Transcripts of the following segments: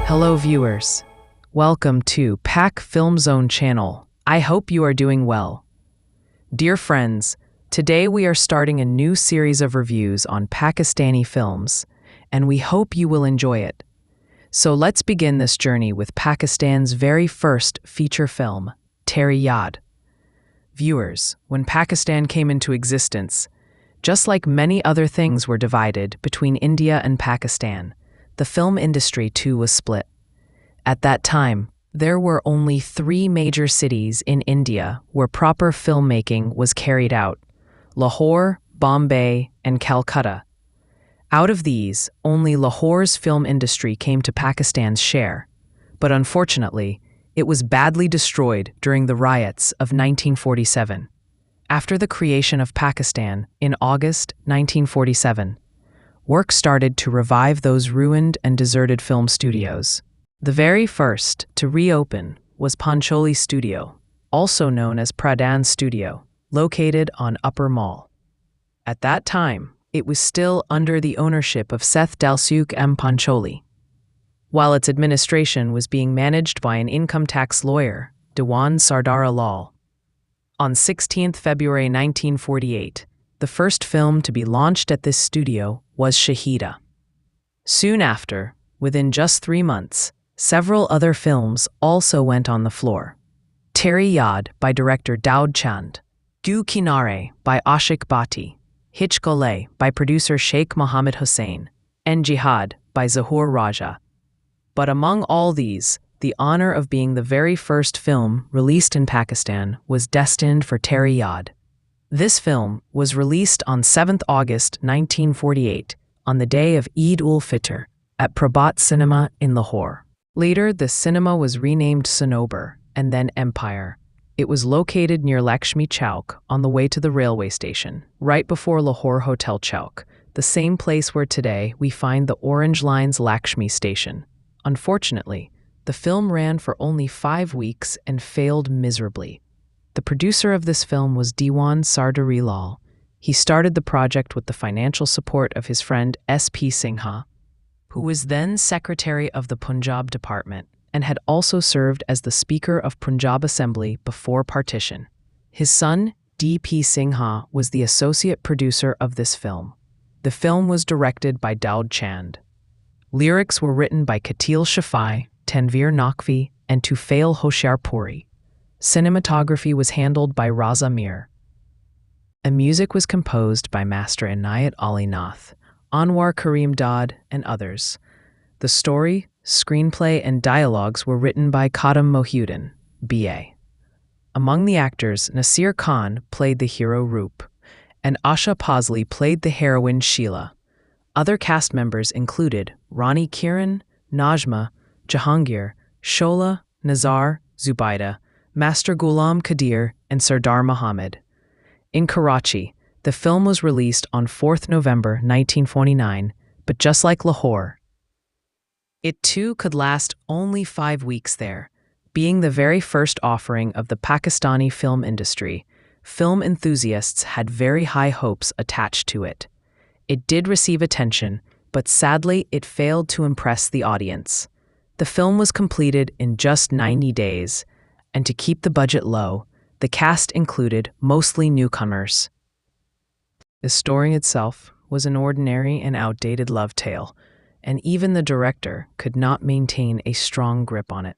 Hello viewers, welcome to Pak Film Zone channel. I hope you are doing well. Dear friends, today we are starting a new series of reviews on Pakistani films, and we hope you will enjoy it. So let's begin this journey with Pakistan's very first feature film, Teri Yaad. Viewers, when Pakistan came into existence, just like many other things were divided between India and Pakistan, the film industry too was split. At that time, there were only 3 major cities in India where proper filmmaking was carried out: Lahore, Bombay, and Calcutta. Out of these, only Lahore's film industry came to Pakistan's share, but unfortunately, it was badly destroyed during the riots of 1947. After the creation of Pakistan in August 1947, work started to revive those ruined and deserted film studios. The very first to reopen was Pancholi Studio, also known as Pradhan Studio, located on Upper Mall. At that time, it was still under the ownership of Seth Dalsukh M. Pancholi, while its administration was being managed by an income tax lawyer, Dewan Sardar Lal. On 16 February 1948, the first film to be launched at this studio was Shahida. Soon after, within just 3 months, several other films also went on the floor. Teri Yaad by director Daud Chand, Du Kinare by Ashik Bhatti, Hichkole by producer Sheikh Mohammed Hussain, and Jihad by Zahur Raja. But among all these, the honor of being the very first film released in Pakistan was destined for Teri Yaad. This film was released on 7 August 1948, on the day of Eid-ul-Fitr, at Prabhat Cinema in Lahore. Later, the cinema was renamed Sanobar and then Empire. It was located near Lakshmi Chowk on the way to the railway station, right before Lahore Hotel Chowk, the same place where today we find the Orange Line's Lakshmi station. Unfortunately, the film ran for only 5 weeks and failed miserably. The producer of this film was Dewan Sardar Lal. He started the project with the financial support of his friend S.P. Singha, who was then Secretary of the Punjab Department and had also served as the Speaker of Punjab Assembly before partition. His son, D.P. Singha, was the associate producer of this film. The film was directed by Daud Chand. Lyrics were written by Katil Shafai, Tanveer Naqvi, and Tufail Hoshiarpuri. Cinematography was handled by Raza Mir. And music was composed by Master Inayat Ali Nath, Anwar Karim Dad, and others. The story, screenplay, and dialogues were written by Kadam Mohyuddin, B.A. Among the actors, Nasir Khan played the hero Roop, and Asha Pazli played the heroine Sheila. Other cast members included Rani Kiran, Najma, Jahangir, Shola, Nazar, Zubaida, Master Ghulam Qadir, and Sardar Muhammad. In Karachi, the film was released on 4 November 1949, but just like Lahore, it too could last only 5 weeks there. Being the very first offering of the Pakistani film industry, film enthusiasts had very high hopes attached to it. It did receive attention, but sadly it failed to impress the audience. The film was completed in just 90 days, and to keep the budget low, the cast included mostly newcomers. The story itself was an ordinary and outdated love tale, and even the director could not maintain a strong grip on it.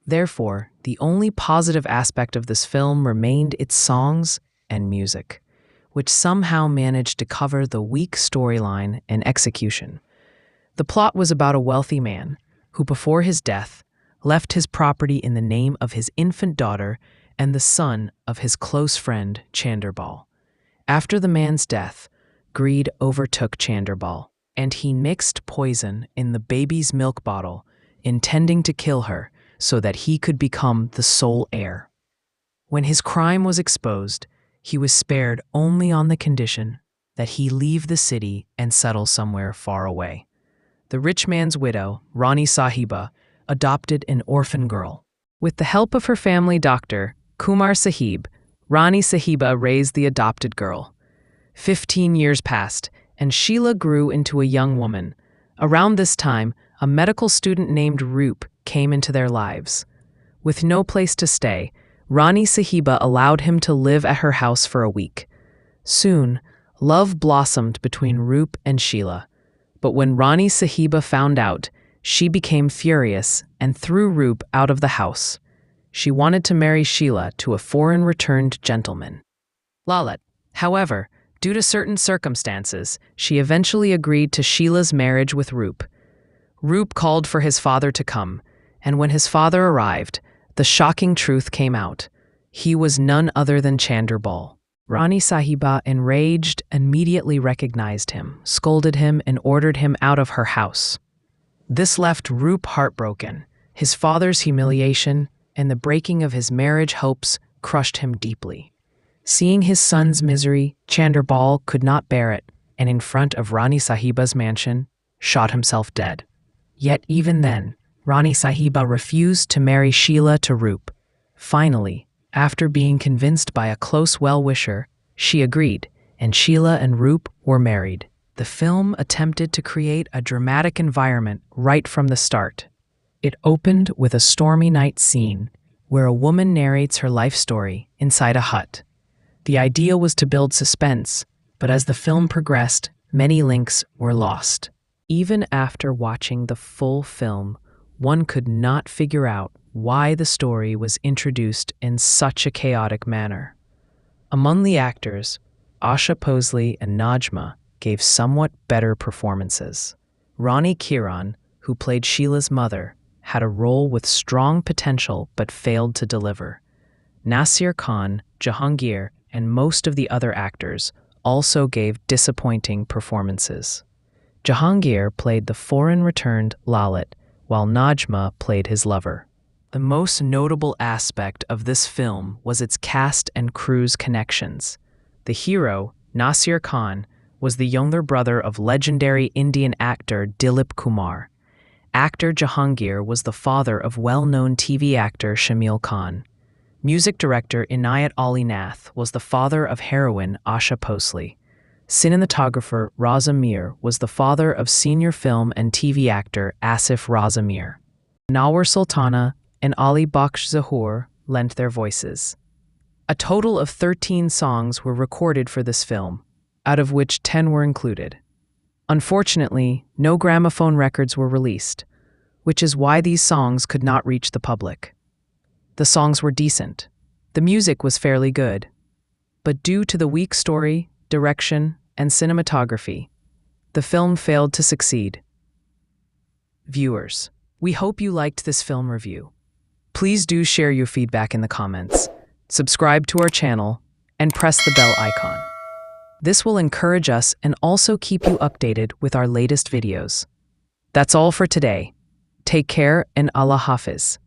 Therefore, the only positive aspect of this film remained its songs and music, which somehow managed to cover the weak storyline and execution. The plot was about a wealthy man who, before his death, left his property in the name of his infant daughter and the son of his close friend Chanderbal. After the man's death, greed overtook Chanderbal, and he mixed poison in the baby's milk bottle, intending to kill her so that he could become the sole heir. When his crime was exposed, he was spared only on the condition that he leave the city and settle somewhere far away. The rich man's widow, Rani Sahiba, adopted an orphan girl. With the help of her family doctor, Kumar Sahib, Rani Sahiba raised the adopted girl. 15 years passed, and Sheila grew into a young woman. Around this time, a medical student named Roop came into their lives. With no place to stay, Rani Sahiba allowed him to live at her house for a week. Soon, love blossomed between Roop and Sheila. But when Rani Sahiba found out, she became furious and threw Roop out of the house. She wanted to marry Sheila to a foreign-returned gentleman. Lalit. However, due to certain circumstances, she eventually agreed to Sheila's marriage with Roop. Roop called for his father to come, and when his father arrived, the shocking truth came out. He was none other than Chanderbal. Rani Sahiba, enraged, immediately recognized him, scolded him, and ordered him out of her house. This left Roop heartbroken. His father's humiliation and the breaking of his marriage hopes crushed him deeply. Seeing his son's misery, Chanderbal could not bear it, and in front of Rani Sahiba's mansion, shot himself dead. Yet even then, Rani Sahiba refused to marry Sheila to Roop. Finally, after being convinced by a close well-wisher, she agreed, and Sheila and Roop were married. The film attempted to create a dramatic environment right from the start. It opened with a stormy night scene where a woman narrates her life story inside a hut. The idea was to build suspense, but as the film progressed, many links were lost. Even after watching the full film, one could not figure out why the story was introduced in such a chaotic manner. Among the actors, Asha Posley and Najma gave somewhat better performances. Rani Kiran, who played Sheila's mother, had a role with strong potential but failed to deliver. Nasir Khan, Jahangir, and most of the other actors also gave disappointing performances. Jahangir played the foreign-returned Lalit, while Najma played his lover. The most notable aspect of this film was its cast and crew's connections. The hero, Nasir Khan, was the younger brother of legendary Indian actor Dilip Kumar. Actor Jahangir was the father of well-known TV actor Shamil Khan. Music director Inayat Ali Nath was the father of heroine Asha Posley. Cinematographer Raza Mir was the father of senior film and TV actor Asif Raza Mir. Nawar Sultana and Ali Baksh Zahur lent their voices. A total of 13 songs were recorded for this film, out of which 10 were included. Unfortunately, no gramophone records were released, which is why these songs could not reach the public. The songs were decent. The music was fairly good. But due to the weak story, direction, and cinematography, the film failed to succeed. Viewers, we hope you liked this film review. Please do share your feedback in the comments, subscribe to our channel, and press the bell icon. This will encourage us and also keep you updated with our latest videos. That's all for today. Take care and Allah Hafiz.